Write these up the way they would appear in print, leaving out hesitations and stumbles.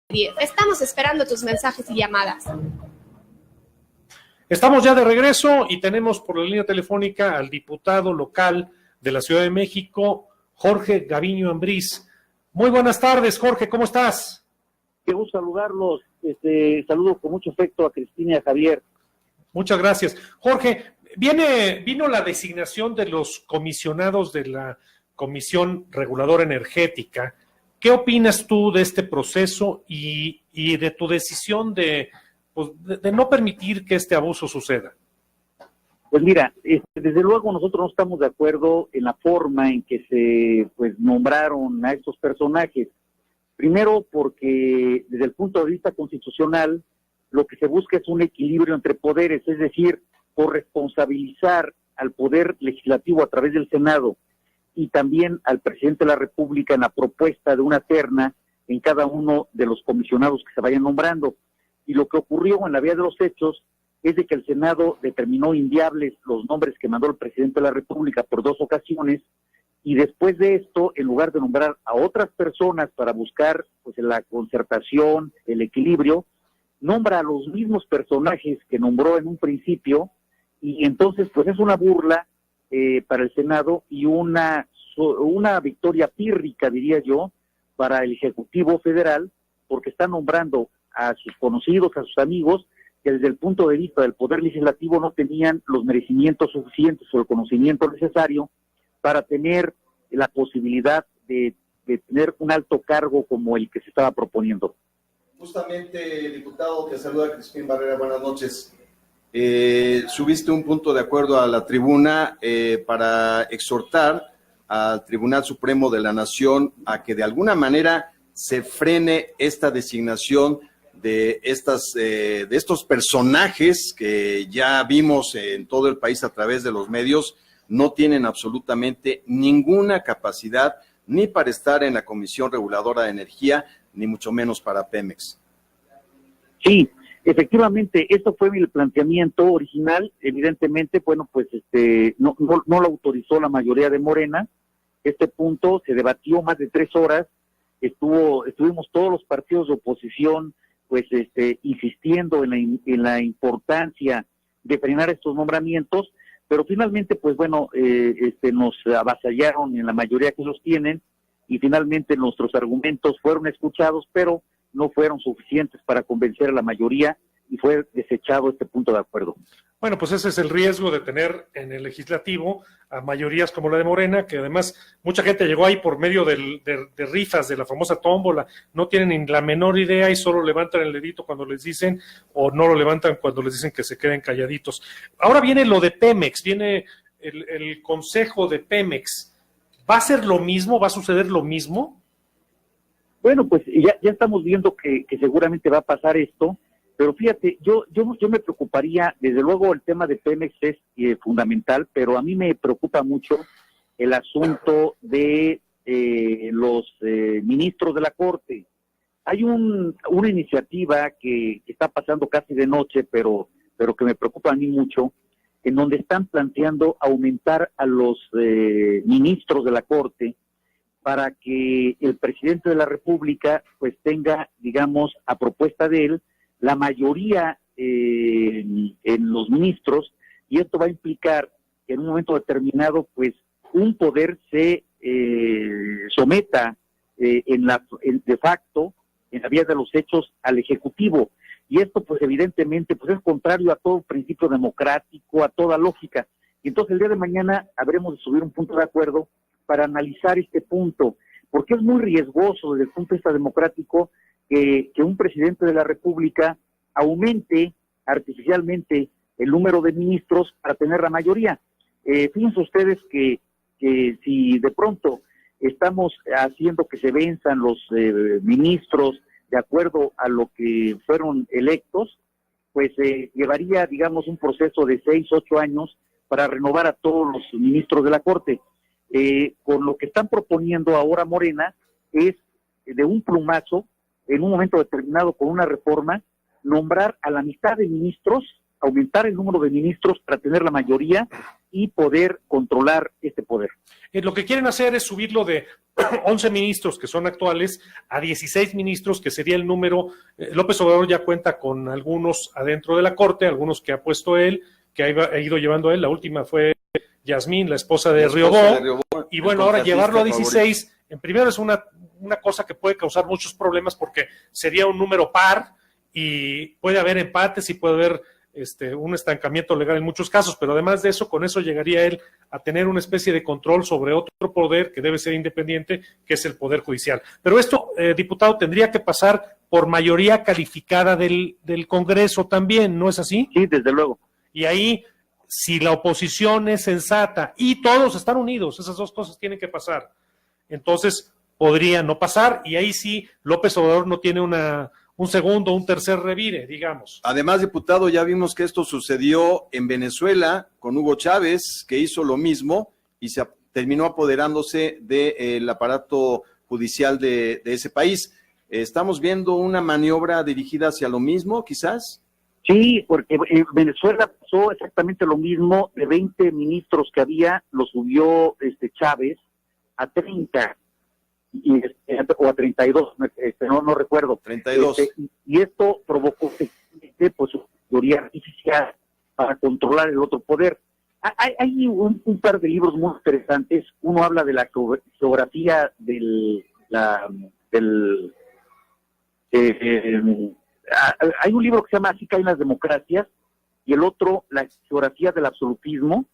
Estamos esperando tus mensajes y llamadas. Estamos ya de regreso y tenemos por la línea telefónica al diputado local de la Ciudad de México, Jorge Gaviño Ambriz. Muy buenas tardes, Jorge, ¿cómo estás? Qué gusto saludarlos. Saludo con mucho afecto a Cristina y a Javier. Muchas gracias. Jorge, vino la designación de los comisionados de la Comisión Reguladora Energética. ¿Qué opinas tú de este proceso y de tu decisión de no permitir que este abuso suceda? Pues mira, desde luego nosotros no estamos de acuerdo en la forma en que se nombraron a estos personajes. Primero porque desde el punto de vista constitucional lo que se busca es un equilibrio entre poderes, es decir, corresponsabilizar al poder legislativo a través del Senado y también al presidente de la República en la propuesta de una terna en cada uno de los comisionados que se vayan nombrando. Y lo que ocurrió en la vía de los hechos es de que el Senado determinó inviables los nombres que mandó el presidente de la República por 2 ocasiones, y después de esto, en lugar de nombrar a otras personas para buscar la concertación, el equilibrio, nombra a los mismos personajes que nombró en un principio, y entonces es una burla para el Senado y una victoria pírrica, diría yo, para el Ejecutivo Federal, porque está nombrando a sus conocidos, a sus amigos, que desde el punto de vista del Poder Legislativo no tenían los merecimientos suficientes o el conocimiento necesario para tener la posibilidad de tener un alto cargo como el que se estaba proponiendo. Justamente, diputado, te saluda Crispín Barrera, buenas noches. Subiste un punto de acuerdo a la tribuna para exhortar al Tribunal Supremo de la Nación a que de alguna manera se frene esta designación de estos personajes que ya vimos en todo el país a través de los medios. No tienen absolutamente ninguna capacidad ni para estar en la Comisión Reguladora de Energía, ni mucho menos para Pemex. Sí, efectivamente, esto fue el planteamiento original. Evidentemente, no lo autorizó la mayoría de Morena. Este punto se debatió más de 3 horas. Estuvimos todos los partidos de oposición insistiendo en la importancia de frenar estos nombramientos, pero finalmente nos avasallaron en la mayoría que los tienen, y finalmente nuestros argumentos fueron escuchados, pero no fueron suficientes para convencer a la mayoría y fue desechado este punto de acuerdo. Bueno, pues ese es el riesgo de tener en el legislativo a mayorías como la de Morena, que además mucha gente llegó ahí por medio de rifas, de la famosa tómbola, no tienen ni la menor idea y solo levantan el dedito cuando les dicen, o no lo levantan cuando les dicen que se queden calladitos. Ahora viene lo de Pemex, viene el consejo de Pemex. ¿Va a ser lo mismo? ¿Va a suceder lo mismo? Bueno, pues ya estamos viendo que seguramente va a pasar esto. Pero fíjate, yo me preocuparía, desde luego el tema de Pemex es fundamental, pero a mí me preocupa mucho el asunto de los ministros de la Corte. Hay una iniciativa que está pasando casi de noche, pero que me preocupa a mí mucho, en donde están planteando aumentar a los ministros de la Corte para que el presidente de la República tenga, digamos, a propuesta de él, la mayoría en los ministros, y esto va a implicar que en un momento determinado un poder se someta de facto, en la vía de los hechos, al Ejecutivo, y esto evidentemente es contrario a todo principio democrático, a toda lógica, y entonces el día de mañana habremos de subir un punto de acuerdo para analizar este punto, porque es muy riesgoso desde el punto de vista democrático que un presidente de la República aumente artificialmente el número de ministros para tener la mayoría. Fíjense ustedes que si de pronto estamos haciendo que se venzan los ministros de acuerdo a lo que fueron electos, llevaría, digamos, un proceso de 6, 8 años para renovar a todos los ministros de la Corte. Con lo que están proponiendo ahora Morena es de un plumazo, en un momento determinado con una reforma, nombrar a la mitad de ministros, aumentar el número de ministros para tener la mayoría y poder controlar este poder. Lo que quieren hacer es subirlo de 11 ministros que son actuales a 16 ministros, que sería el número. López Obrador ya cuenta con algunos adentro de la Corte, algunos que ha puesto él, que ha ido llevando él. La última fue Yasmín, la esposa de Riobó. Y bueno, ahora llevarlo a 16, en primero es una cosa que puede causar muchos problemas porque sería un número par y puede haber empates y puede haber un estancamiento legal en muchos casos, pero además de eso, con eso llegaría él a tener una especie de control sobre otro poder que debe ser independiente, que es el Poder Judicial. Pero esto, diputado, tendría que pasar por mayoría calificada del Congreso también, ¿no es así? Sí, desde luego. Y ahí, si la oposición es sensata y todos están unidos, esas dos cosas tienen que pasar, entonces podría no pasar, y ahí sí López Obrador no tiene un segundo, un tercer revire, digamos. Además, diputado, ya vimos que esto sucedió en Venezuela con Hugo Chávez, que hizo lo mismo y se terminó apoderándose del aparato judicial de ese país. ¿Estamos viendo una maniobra dirigida hacia lo mismo, quizás? Sí, porque en Venezuela pasó exactamente lo mismo. De 20 ministros que había, lo subió Chávez a 30. O a 32, no recuerdo. 32. Y esto provocó pues su teoría artificial para controlar el otro poder. Hay un par de libros muy interesantes. Uno habla de la geografía hay un libro que se llama Así caen las democracias, y el otro, La geografía del absolutismo.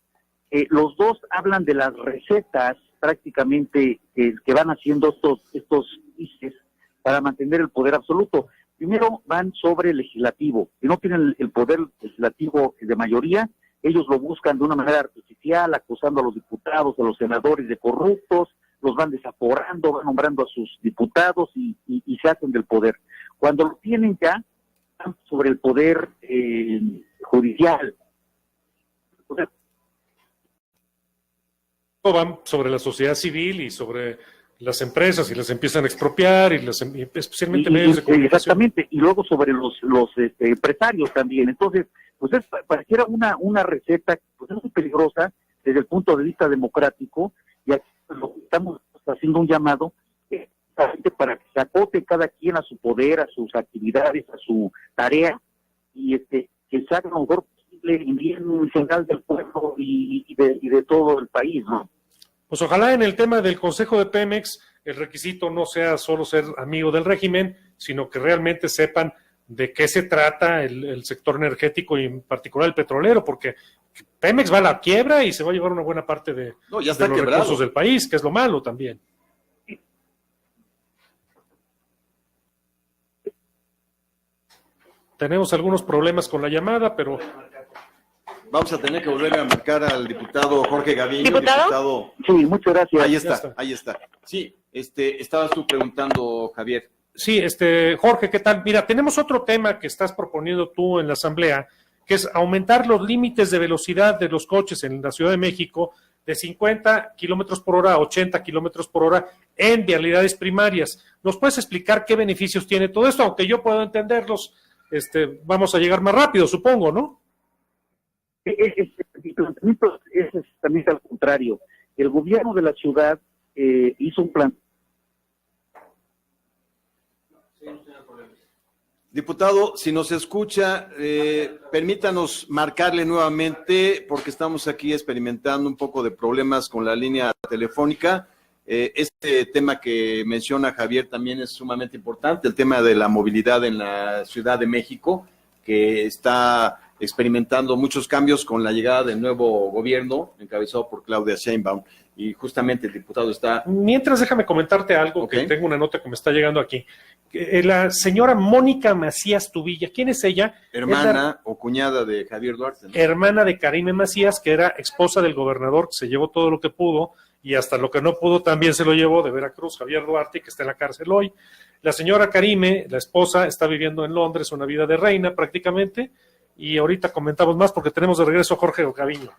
Los dos hablan de las recetas prácticamente que van haciendo estos países para mantener el poder absoluto. Primero van sobre el legislativo. Si no tienen el poder legislativo de mayoría, ellos lo buscan de una manera artificial, acusando a los diputados, a los senadores de corruptos, los van desaforando, van nombrando a sus diputados y se hacen del poder. Cuando lo tienen ya, van sobre el poder judicial. Van sobre la sociedad civil y sobre las empresas y las empiezan a expropiar, y especialmente medios de comunicación. Exactamente, y luego sobre los empresarios también. Entonces, pues pareciera una receta pues es muy peligrosa desde el punto de vista democrático, y aquí lo que estamos haciendo un llamado para que se acote cada quien a su poder, a sus actividades, a su tarea, y que se haga lo mejor posible en bien general del pueblo y de todo el país, ¿no? Pues ojalá en el tema del Consejo de Pemex el requisito no sea solo ser amigo del régimen, sino que realmente sepan de qué se trata el sector energético y en particular el petrolero, porque Pemex va a la quiebra y se va a llevar una buena parte de los recursos del país, que es lo malo también. Tenemos algunos problemas con la llamada, pero... Vamos a tener que volver a marcar al diputado Jorge Gaviño. ¿Diputado? Sí, muchas gracias. Ahí está. Sí, estabas tú preguntando, Javier. Sí, Jorge, ¿qué tal? Mira, tenemos otro tema que estás proponiendo tú en la Asamblea, que es aumentar los límites de velocidad de los coches en la Ciudad de México de 50 kilómetros por hora a 80 kilómetros por hora en vialidades primarias. ¿Nos puedes explicar qué beneficios tiene todo esto? Aunque yo puedo entenderlos, vamos a llegar más rápido, supongo, ¿no? El planteamiento es exactamente al contrario. El gobierno de la ciudad hizo un plan. Diputado, si nos escucha, permítanos marcarle nuevamente, porque estamos aquí experimentando un poco de problemas con la línea telefónica. Este tema que menciona Javier también es sumamente importante, el tema de la movilidad en la Ciudad de México, que está experimentando muchos cambios con la llegada del nuevo gobierno encabezado por Claudia Sheinbaum, y justamente el diputado está... Mientras, déjame comentarte algo, que tengo una nota que me está llegando aquí. La señora Mónica Macías Tubilla, ¿quién es ella? Hermana o cuñada de Javier Duarte, ¿no? Hermana de Karime Macías, que era esposa del gobernador, que se llevó todo lo que pudo, y hasta lo que no pudo también se lo llevó, de Veracruz, Javier Duarte, que está en la cárcel hoy. La señora Karime, la esposa, está viviendo en Londres una vida de reina prácticamente, y ahorita comentamos más porque tenemos de regreso a Jorge Gaviño.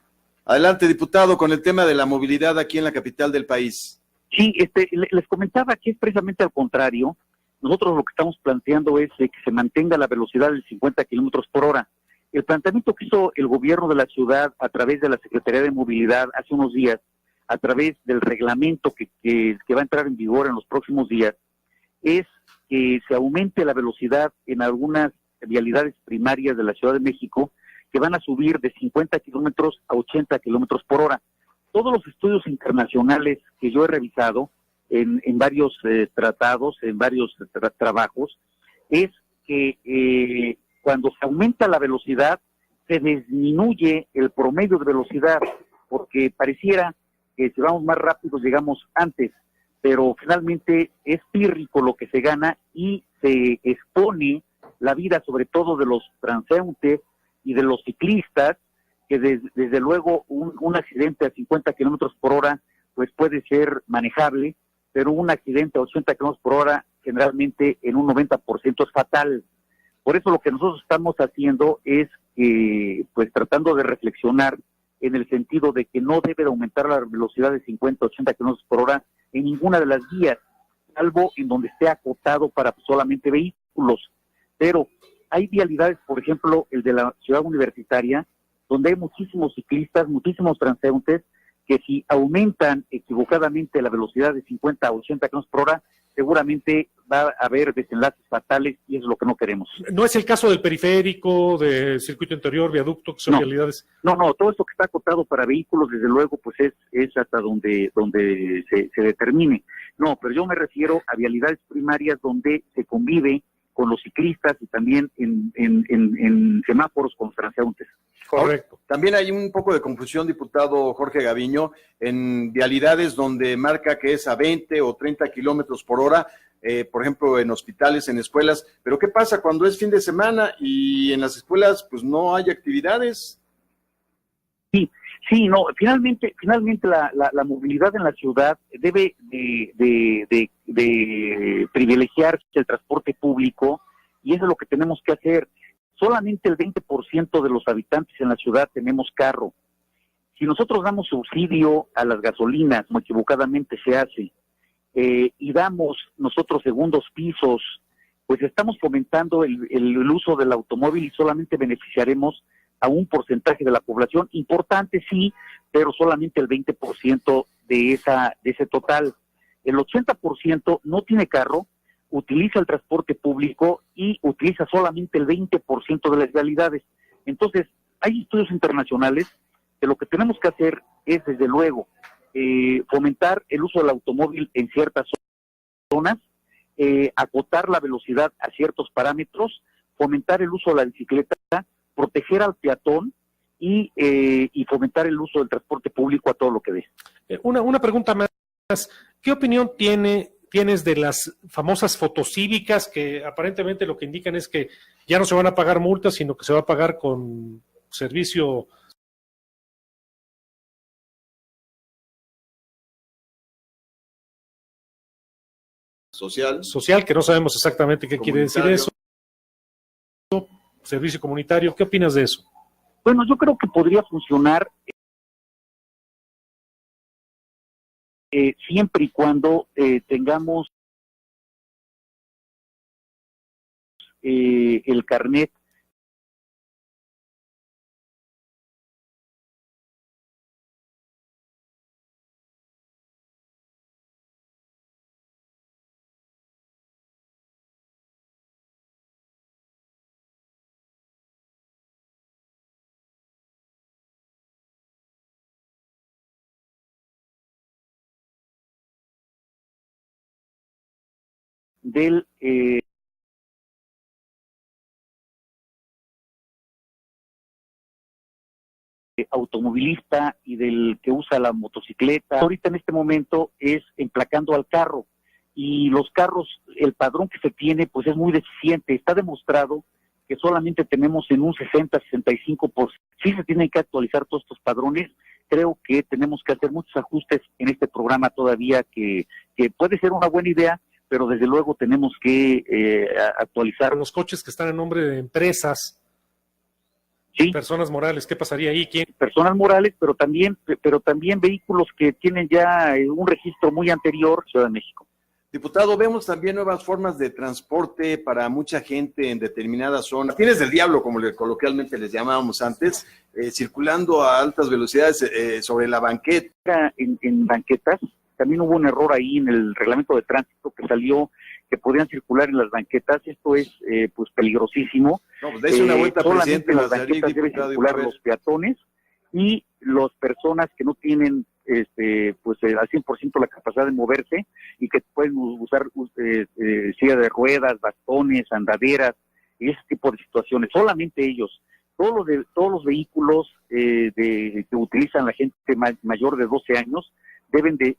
Adelante, diputado, con el tema de la movilidad aquí en la capital del país. Sí, les comentaba que es precisamente al contrario. Nosotros lo que estamos planteando es que se mantenga la velocidad de 50 kilómetros por hora. El planteamiento que hizo el gobierno de la ciudad a través de la Secretaría de Movilidad hace unos días, a través del reglamento que va a entrar en vigor en los próximos días, es que se aumente la velocidad en algunas vialidades primarias de la Ciudad de México, que van a subir de 50 kilómetros a 80 kilómetros por hora. Todos los estudios internacionales que yo he revisado en varios tratados, en varios trabajos, es que cuando se aumenta la velocidad, se disminuye el promedio de velocidad, porque pareciera que si vamos más rápido llegamos antes, pero finalmente es pírrico lo que se gana y se expone la vida sobre todo de los transeúntes y de los ciclistas, que desde luego un accidente a 50 kilómetros por hora pues puede ser manejable, pero un accidente a 80 kilómetros por hora generalmente en un 90% es fatal. Por eso lo que nosotros estamos haciendo es pues tratando de reflexionar en el sentido de que no debe de aumentar la velocidad de 50 a 80 kilómetros por hora en ninguna de las vías, salvo en donde esté acotado para solamente vehículos. Pero hay vialidades, por ejemplo, el de la ciudad universitaria, donde hay muchísimos ciclistas, muchísimos transeúntes, que si aumentan equivocadamente la velocidad de 50 a 80 kilómetros por hora, seguramente va a haber desenlaces fatales y eso es lo que no queremos. ¿No es el caso del periférico, del circuito interior, viaducto, que son vialidades? No, todo esto que está acotado para vehículos, desde luego, pues es hasta donde se determine. No, pero yo me refiero a vialidades primarias donde se convive con los ciclistas y también en semáforos con transeúntes. Correcto. También hay un poco de confusión, diputado Jorge Gaviño, en vialidades donde marca que es a 20 o 30 kilómetros por hora, por ejemplo, en hospitales, en escuelas. Pero ¿qué pasa cuando es fin de semana y en las escuelas pues no hay actividades? Sí, no, finalmente la movilidad en la ciudad debe de privilegiar el transporte público y eso es lo que tenemos que hacer. Solamente el 20% de los habitantes en la ciudad tenemos carro. Si nosotros damos subsidio a las gasolinas, como equivocadamente se hace, y damos nosotros segundos pisos, pues estamos fomentando el uso del automóvil y solamente beneficiaremos a un porcentaje de la población, importante sí, pero solamente el 20% de ese total. El 80% no tiene carro, utiliza el transporte público y utiliza solamente el 20% de las vialidades. Entonces, hay estudios internacionales que lo que tenemos que hacer es, desde luego, fomentar el uso del automóvil en ciertas zonas, acotar la velocidad a ciertos parámetros, fomentar el uso de la bicicleta, proteger al peatón y fomentar el uso del transporte público a todo lo que dé. Una pregunta más. ¿Qué opinión tienes de las famosas fotocívicas que aparentemente lo que indican es que ya no se van a pagar multas, sino que se va a pagar con servicio social, que no sabemos exactamente qué quiere decir eso? Servicio comunitario, ¿qué opinas de eso? Bueno, yo creo que podría funcionar siempre y cuando tengamos el carnet del automovilista y del que usa la motocicleta. Ahorita en este momento es emplacando al carro y los carros, el padrón que se tiene pues es muy deficiente. Está demostrado que solamente tenemos en un 60-65%. Sí se tienen que actualizar todos estos padrones. Creo que tenemos que hacer muchos ajustes en este programa todavía que puede ser una buena idea, pero desde luego tenemos que actualizar. Los coches que están en nombre de empresas, sí, personas morales, ¿qué pasaría ahí? ¿Quién? Personas morales, pero también vehículos que tienen ya un registro muy anterior, Ciudad de México. Diputado, vemos también nuevas formas de transporte para mucha gente en determinadas zonas. Patines del diablo, como coloquialmente les llamábamos antes, circulando a altas velocidades sobre la banqueta. En banquetas, también hubo un error ahí en el reglamento de tránsito que salió, que podían circular en las banquetas. Esto es pues peligrosísimo. No, pues dése una vuelta, solamente presidente. en las banquetas deben circular los peatones y las personas que no tienen pues al 100% la capacidad de moverse y que pueden usar silla de ruedas, bastones, andaderas y ese tipo de situaciones. Solamente ellos. Todos los vehículos que utilizan la gente mayor de 12 años deben de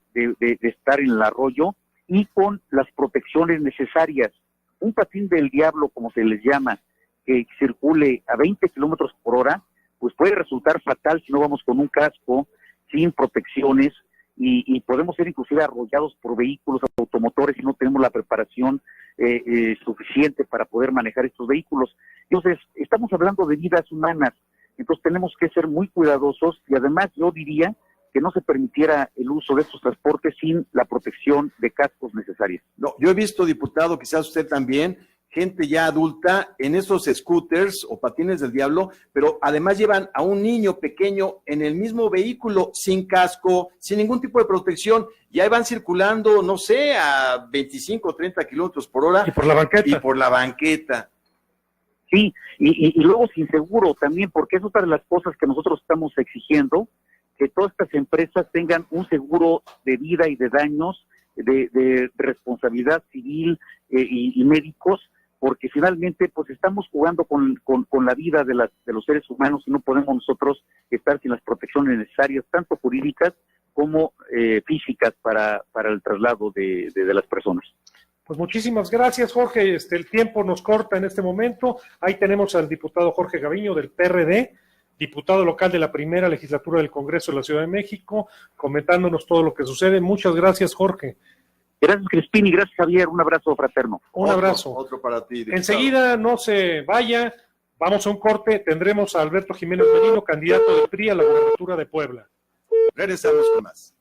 estar en el arroyo y con las protecciones necesarias. Un patín del diablo, como se les llama, que circule a 20 kilómetros por hora, pues puede resultar fatal si no vamos con un casco, sin protecciones, y podemos ser inclusive arrollados por vehículos automotores si no tenemos la preparación suficiente para poder manejar estos vehículos. Entonces, estamos hablando de vidas humanas, entonces tenemos que ser muy cuidadosos, y además yo diría que no se permitiera el uso de estos transportes sin la protección de cascos necesarios. No, yo he visto, diputado, quizás usted también, gente ya adulta en esos scooters o patines del diablo, pero además llevan a un niño pequeño en el mismo vehículo, sin casco, sin ningún tipo de protección, y ahí van circulando, no sé, a 25 o 30 kilómetros por hora. Y por la banqueta. Y por la banqueta. Sí, y luego sin seguro también, porque es otra de las cosas que nosotros estamos exigiendo, que todas estas empresas tengan un seguro de vida y de daños, de responsabilidad civil y médicos, porque finalmente pues estamos jugando con la vida de los seres humanos y no podemos nosotros estar sin las protecciones necesarias, tanto jurídicas como físicas para el traslado de las personas. Pues muchísimas gracias, Jorge. El tiempo nos corta en este momento. Ahí tenemos al diputado Jorge Gaviño del PRD, diputado local de la primera legislatura del Congreso de la Ciudad de México, comentándonos todo lo que sucede. Muchas gracias, Jorge. Gracias, Crispín, y gracias, Javier. Un abrazo fraterno. Un abrazo. Otro para ti, diputado. Enseguida, no se vaya, vamos a un corte. Tendremos a Alberto Jiménez Merino, candidato del PRI a la gobernatura de Puebla. Regresamos con más.